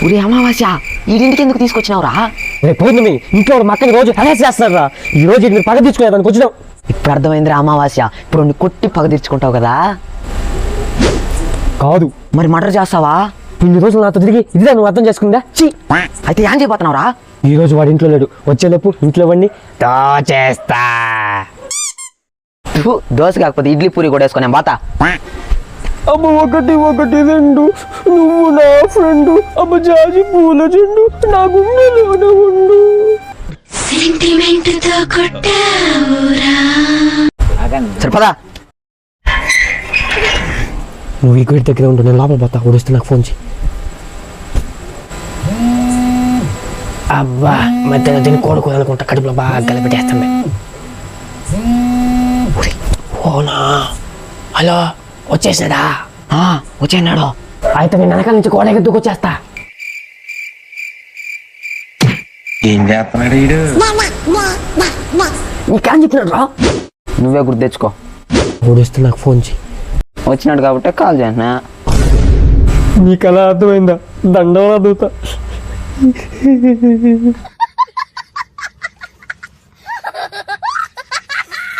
ఊరే అమావాస్య ఈడింటికి ఎందుకు తీసుకొచ్చినావురా? రేపు పౌర్ణమి ఇంట్లో మా అక్కని రోజు హెరాస్ చేస్తారా, ఈ రోజు మీరు పగ తీర్చుకునేదానికి వచ్చినాం. ఇప్పుడు అర్థమైందిరా అమావాస్య, ఇప్పుడు నీ కొట్టి పగ తీర్చుకుంటావు కదా. కాదు మరి మర్డర్ చేస్తావా? ఇన్ని రోజులు నాతో తిరిగి ఇదిగా నువ్వు అర్థం చేసుకుందా? చి అయితే ఏం చేయబోతున్నావురా? ఈ రోజు వాడు ఇంట్లో లేడు, వచ్చేలోపు ఇంట్లో వాడిని దోచేస్తా. దోశ కాకపోతే ఇడ్లీ పూరి కూడా వేసుకునే బాత. అమ్మ ఒకటి ఒకటి రెండు, నువ్వు నా ఫ్రెండు, అమ్మ జాజి పూల చెండు, నా గుండెలోనే ఉండు. సరిపదా నువ్వు ఈ గేట్ దగ్గర ఉండు, నేను లోపల పోతా. ఉడిస్తే నాకు ఫోన్ చేయి. అబ్బా మధ్యాహ్నం దీన్ని కోడుకోదనుకుంటా, కడుపులో బాగా గలపెట్టేస్తాను. ఓనా హలో, వచ్చేసాడా? వచ్చేనాడు. అయితే నేను వెనకాల నుంచి కోడకి దూకొచ్చేస్తా. ఏం చేస్తున్నాడు వీడు? నీకేం చెప్పినాడు రా? నువ్వే గుర్తు తెచ్చుకో. ఉడిస్తే నాకు ఫోన్ చేయి. వచ్చినాడు కాబట్టి కాల్ చేసిన. నీకు అలా అర్థమైందా? దండవరా దూత.